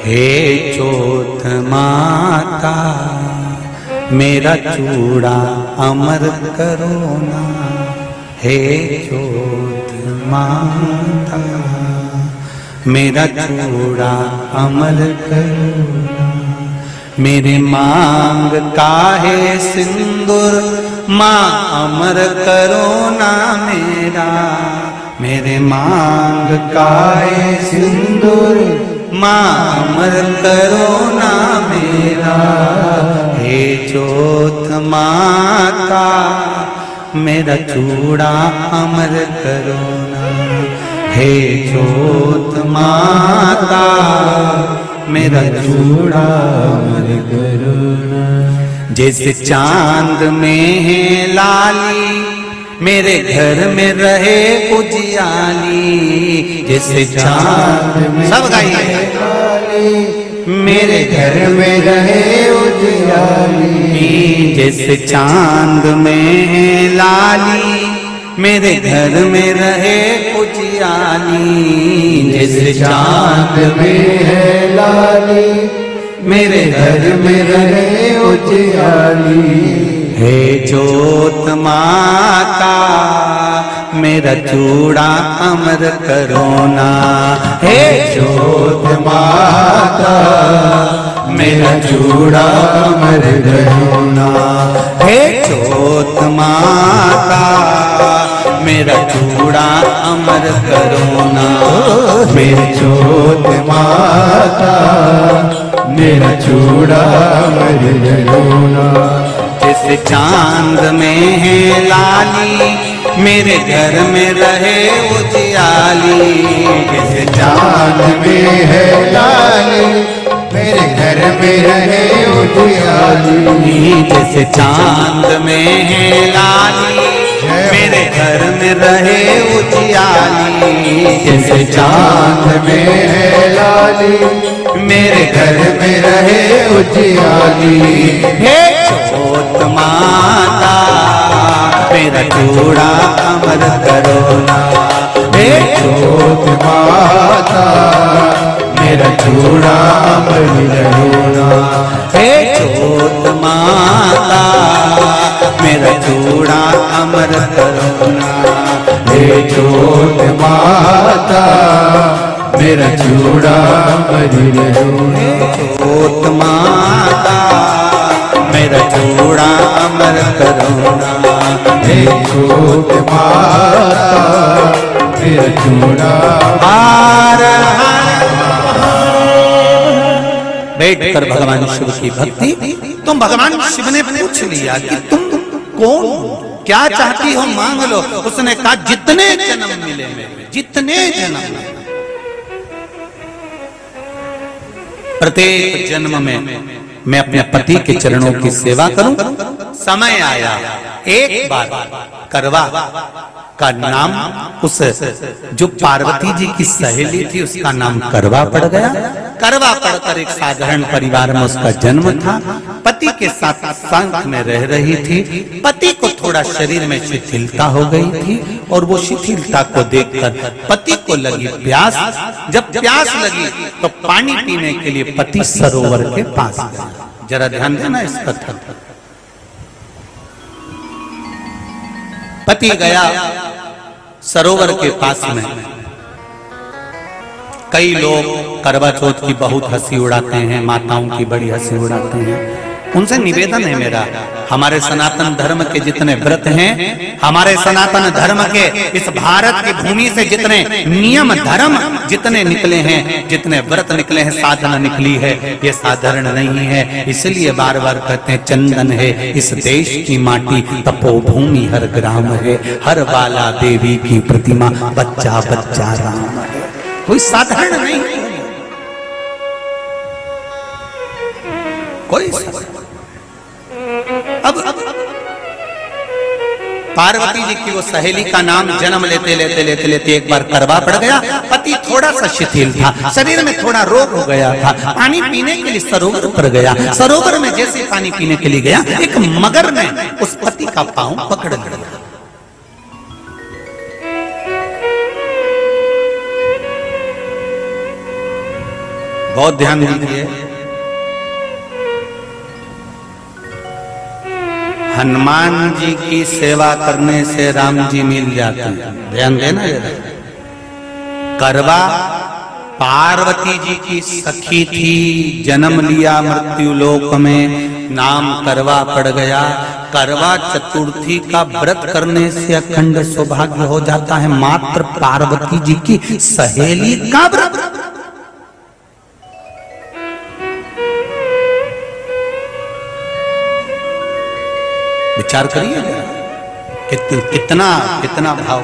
हे चोथ माता मेरा चूड़ा अमर करो ना। हे चोथ माता मेरा चूड़ा अमर करो ना। मेरे मांग काहे सिंदूर माँ अमर करो ना मेरा। मेरे मांग काहे सिंदूर माँ अमर करो ना मेरा। हे चोथ माता मेरा चूड़ा अमर करो ना। हे चोथ माता मेरा चूड़ा अमर करो ना। जैसे चांद में है लाली मेरे घर में रहे उजियाली। जैसे चांद में सब गाइए मेरे घर में रहे उजियाली। जैसे चांद में है लाली मेरे घर में रहे उजियाली। जैसे चांद में है लाली मेरे घर में रहे उजियाली। हे चोथ माता मेरा चूड़ा अमर करो ना। हे चोथ माता मेरा चूड़ा अमर करो ना। हे चोथ माता मेरा चूड़ा अमर करो ना। मेरी चोथ माता मेरा चूड़ा अमर करो ना। जैसे चांद में है लाली मेरे घर में रहे उजियाली। जैसे चांद में है लाली मेरे घर में रहे उजियाली। जैसे चांद में है लाली मेरे घर में रहे उजियाली। जैसे चांद में है लाली मेरे घर में रहे उजियाली। हे चोथ माता मेरा चूड़ा अमर करो ना। हे चोथ माता मेरा चूड़ा अमर करो ना। हे चोथ माता मेरा चूड़ा अमर करो ना। हे चोथ माता मेरा चूड़ा अमर करो ना। चोथ माता मेरा चूड़ा अमर करो ना। हे चोथ माता मेरा चूड़ा। बैठ कर भगवान शिव की भक्ति। तुम भगवान शिव ने पूछ लिया कि तुम कौन क्या चाहती हो मांग लो। उसने कहा जितने जन्म मिले मेरे जितने जन्म प्रत्येक जन्म में मैं अपने पति के चरणों की सेवा करूं। समय आया एक बार करवा का नाम उस जो पार्वती जी की सहेली थी उसका नाम करवा पड़ गया। करवा पड़कर एक साधारण परिवार में उसका जन्म था। पति के साथ संग में रह रही थी। पति को थोड़ा शरीर में शिथिलता हो गई थी और वो शिथिलता को देखकर पति को लगी प्यास। जब प्यास लगी तो पानी पीने के लिए पति सरोवर के पास गया। जरा ध्यान देना इस कथा पर। पति गया सरोवर के पास में। कई लोग करवा चौथ की बहुत हंसी उड़ाते हैं, माताओं की बड़ी हंसी उड़ाते हैं। उनसे निवेदन है मेरा, हमारे सनातन धर्म के जितने व्रत हैं, हमारे सनातन धर्म के इस भारत की भूमि से जितने नियम धर्म जितने निकले हैं, जितने व्रत निकले हैं, साधना निकली है, ये साधारण नहीं है। इसलिए बार बार कहते हैं चंदन है इस देश की माटी, तपोभूमि हर ग्राम है, हर बाला देवी की प्रतिमा, बच्चा बच्चा राम है। कोई साधारण नहीं, कोई अब पार्वती जी की वो सहेली का नाम जन्म लेते लेते लेते लेते एक बार करवा पड़ गया। पति थोड़ा सा शिथिल था, शरीर में थोड़ा रोग हो गया था। पानी पीने के लिए सरोवर पर गया। सरोवर में जैसे पानी पीने के लिए गया, एक मगर ने उस पति का पांव पकड़ लिया। बहुत ध्यान दीजिए, हनुमान जी की सेवा करने से राम जी मिल जाते हैं। ध्यान देना जरा। करवा पार्वती जी की सखी थी, जन्म लिया मृत्यु लोक में, नाम करवा पड़ गया। करवा चतुर्थी का व्रत करने से अखंड सौभाग्य हो जाता है। मात्र पार्वती जी की सहेली का व्रत। विचार करिए कितना कितना भाव।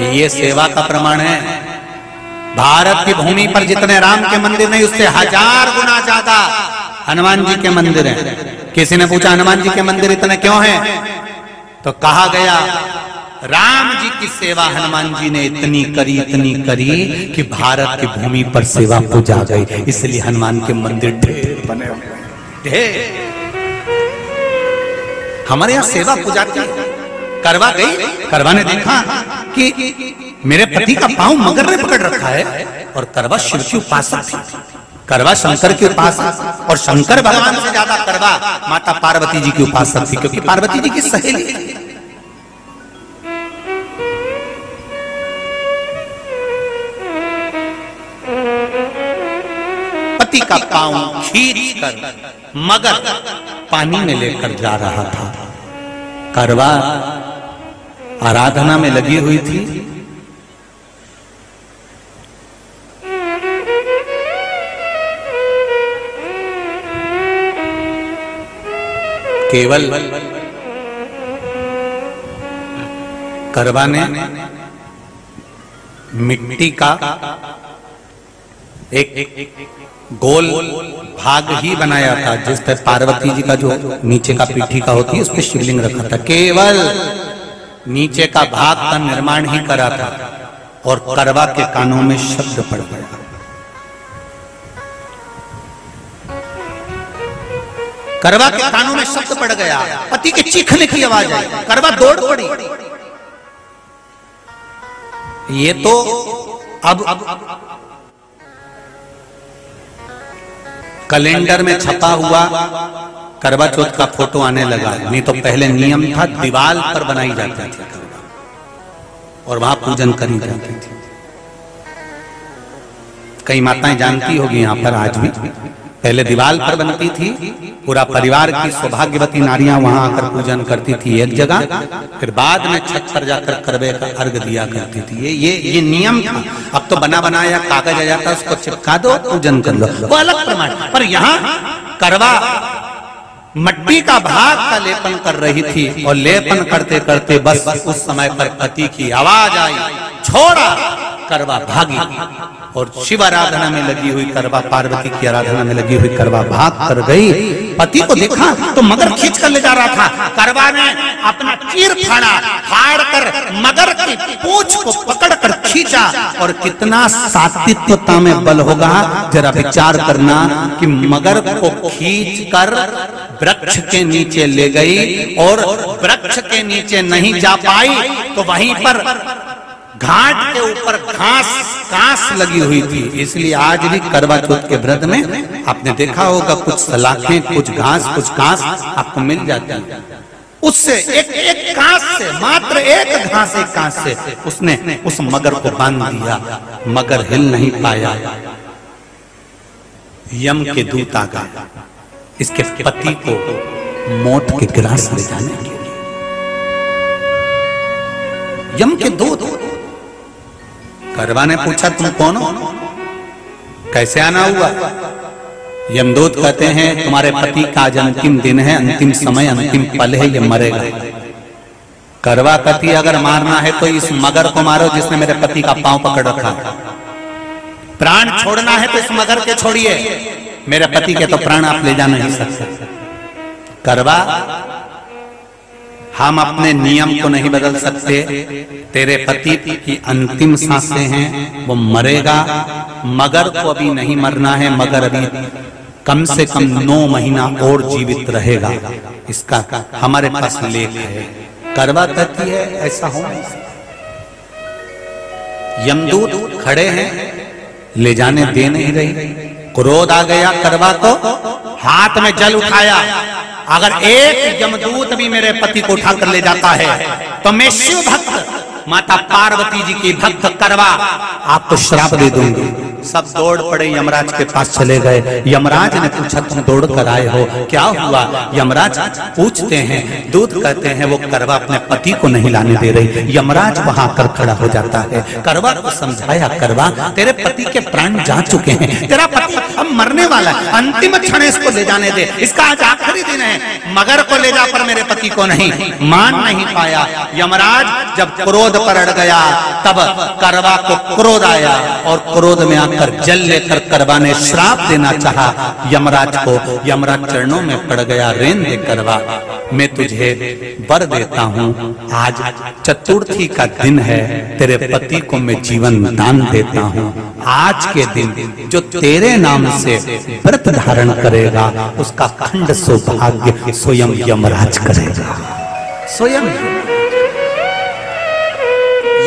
ये सेवा का प्रमाण है। भारत की भूमि पर जितने राम के मंदिर नहीं, उससे 1000 गुना ज्यादा हनुमान जी के मंदिर हैं। किसी ने पूछा हनुमान जी के मंदिर इतने क्यों हैं, तो कहा गया राम जी की सेवा हनुमान जी ने इतनी करी कि भारत की भूमि पर सेवा पूजा गई। इसलिए हनुमान के मंदिर ढेर बने हुए, ढेर। हमारे यहाँ सेवा पूजाती करवा गई। करवा ने देखा कि मेरे पति का पांव मगर ने पकड़ रखा है, और करवा शिव की उपासक थी। करवा शंकर की उपासक, और शंकर भगवान से ज्यादा करवा माता पार्वती जी की उपासक थी, क्योंकि पार्वती जी की सहेली थी। पति का पांव खींचकर मगर पानी में लेकर जा रहा था। करवा आराधना में लगी हुई थी। केवल करवा ने मिट्टी का एक गोल भाग ही बनाया था, जिस पर पार्वती जी का जो नीचे का पीठी का होती है उस पर शिवलिंग रखा था। केवल नीचे का भाग का निर्माण ही करा था, और करवा के कानों में शब्द पड़ गया। करवा के कानों में शब्द पड़ गया, पति के चीखने की आवाज आई। करवा दौड़ पड़ी। ये तो अब कैलेंडर में छपा हुआ करवा चौथ का फोटो आने लगा, नहीं तो पहले नियम था दीवार पर बनाई जाती थी करवा, और वहां पूजन करी जाती थी। कई माताएं जानती होगी यहाँ पर आज भी, पहले दीवार पर बनती थी, पूरा परिवार की सौभाग्यवती नारियां वहां आकर पूजन करती थी एक जगह, फिर बाद में छत पर जाकर करवे का अर्घ दिया करती थी। ये नियम था। अब तो बना बनाया कागज आ जाता, उसको चिपका दो, पूजन कर लो, वो अलग प्रमाण। पर यहाँ करवा मट्टी का भाग का लेपन कर रही थी, और लेपन करते करते बस उस समय पर पति की आवाज आई, छोड़ा। करवा भागी, और शिव आराधना में लगी हुई करवा पार्वती की आराधना में लगी हुई करवा भाग कर गई। पति को देखा तो मगर खींच कर ले जा रहा था। करवा ने अपना चीर फाड़ कर मगर की पूंछ को पकड़कर खींचा, और कितना सात्विकता में बल होगा जरा विचार करना कि मगर को खींचकर वृक्ष के नीचे ले गई, और वृक्ष के नीचे नहीं जा पाई तो वहीं पर घाट के ऊपर घास लगी हुई थी। इसलिए आज भी करवा चौथ के व्रत में आपने देखा होगा कुछ सलाखें, कुछ घास आपको मिल जाती है। उससे एक घास से, मात्र एक घास, एक घास से उसने उस मगर को बांध दिया। मगर हिल नहीं पाया। यम के दूत आ गए इसके पति को मौत के ग्रास ले जाने के लिए। यम के दूत। करवा ने पूछा तुम कौन हो, कैसे आना हुआ? यमदूत कहते हैं तुम्हारे पति का आज अंतिम दिन है, अंतिम समय, अंतिम पल है, ये मरेगा। करवा कहती अगर मारना है तो इस मगर को मारो जिसने मेरे पति का पांव पकड़ रखा। प्राण छोड़ना है तो इस मगर के छोड़िए, मेरे पति के तो प्राण आप ले जा नहीं सकते। करवा हम अपने नियम को नहीं बदल सकते। तेरे पति की अंतिम सांसें हैं, वो मरेगा। मगर को अभी नहीं मरना है, मगर अभी कम से कम 9 महीना और जीवित रहेगा। इसका हमारे पास लेख है। करवा कहती है ऐसा हो नहीं सकता। यमदूत खड़े हैं, ले जाने दे नहीं रही। क्रोध आ गया करवा को, हाथ में जल उठाया, अगर एक यमदूत भी मेरे पति को उठाकर ले जाता है तो मैं शिव भक्त माता पार्वती जी की भक्त करवा आपको श्राप दे दूंगी। सब दौड़ पड़े यमराज के पास चले गए। यमराज ने पूछा तुम दौड़ कर आए हो, क्या हुआ? यमराज पूछते हैं, दूत कहते हैं वो करवा अपने पति को नहीं लाने दे रही। यमराज वहां कर खड़ा हो जाता है, करवा को समझाया, करवा तेरे पति के प्राण जा चुके हैं, तेरा पति अब मरने वाला है, अंतिम क्षण इसको ले जाने दे, इसका आज आखिरी दिन है, मगर को ले जा पर मेरे पति को नहीं। मान नहीं पाया यमराज। जब क्रोध पर अड़ गया तब करवा को क्रोध आया और क्रोध में आकर जल लेकर करवा ने श्राप देना चाहा यमराज को। यमराज चरणों में पड़ गया, रेन दे करवा, मैं तुझे वर देता हूँ, आज चतुर्थी का दिन है, तेरे पति को मैं जीवन दान देता हूँ। आज के दिन जो तेरे नाम से व्रत धारण करेगा उसका खंड सौभाग्य स्वयं यमराज करेगा, स्वयं।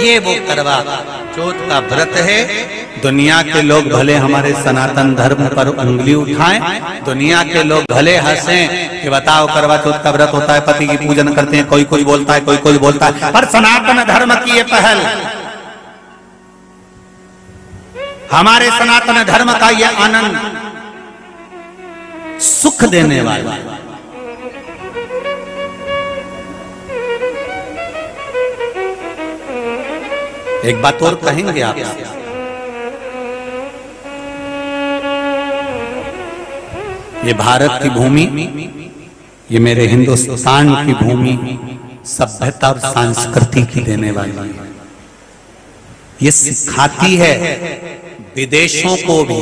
ये वो करवा चौथ का व्रत है। दुनिया के लोग भले हमारे सनातन धर्म पर उंगली उठाएं, दुनिया के लोग भले हंसें कि बताओ करवा चौथ का व्रत होता है, पति की पूजन करते हैं, कोई कोई बोलता है, कोई कोई बोलता है, पर सनातन धर्म की ये पहल, हमारे सनातन धर्म का ये आनंद सुख देने वाला। एक बात और कहेंगे आपसे, ये भारत की भूमि, ये मेरे हिंदुस्तान की भूमि सभ्यता और संस्कृति की देने वाली है। ये सिखाती है विदेशों को भी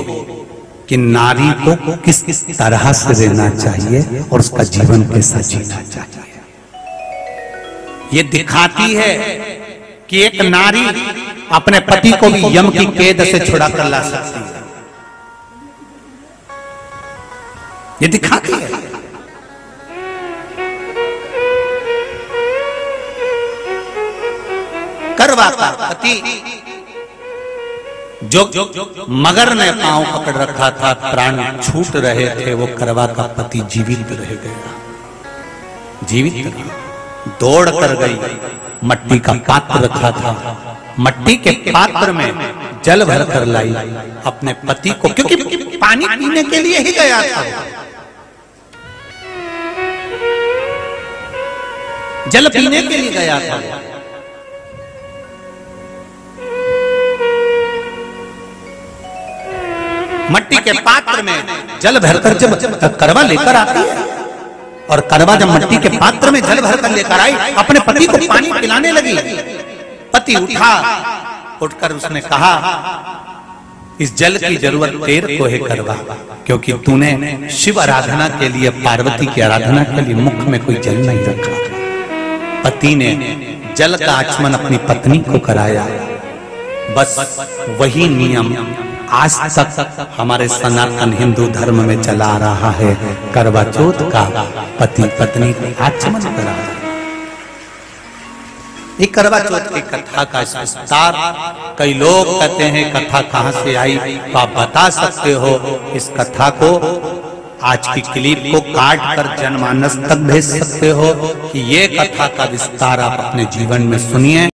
कि नारी को किस तरह से रहना चाहिए और उसका जीवन कैसा जीना चाहिए। ये दिखाती है कि एक नारी अपने पति को भी यम की कैद से छुड़ा कर ला सकती है। ये दिखाती है। करवा का पति जो मगर ने पांव पकड़ रखा था, प्राण छूट रहे थे, वो करवा का पति जीवित रह गया, जीवित रहा। दौड़ कर गई, मट्टी का पात्र रखा था, मट्टी के पात्र में जल भर कर लाई अपने पति को, क्योंकि पानी पीने के लिए ही गया था, जल पीने के लिए गया था। मट्टी के पात्र में जल भरकर जब करवा लेकर आती है, और करवा जब मट्टी के पात्र में जल भरकर लेकर आई, अपने पति को पानी पिलाने लगी। पति उठा, उठकर उसने कहा इस जल की जरूरत तेरे को है करवा, क्योंकि तूने शिव आराधना के लिए, पार्वती की आराधना के लिए मुख में कोई जल नहीं रखा। पति ने जल का आचमन अपनी पत्नी को कराया। बस वही नियम आज तक हमारे सनातन हिंदू धर्म में चला आ रहा है। करवा चौथ का पति पत्नी को आचमन करा। ये करवा चौथ की कथा का विस्तार, कई लोग कहते हैं कथा कहां से आई, तो आप बता सकते हो इस कथा को, आज की क्लिप को काट कर जनमानस तक भेज सकते हो कि ये कथा का विस्तार आप अपने जीवन में सुनिए।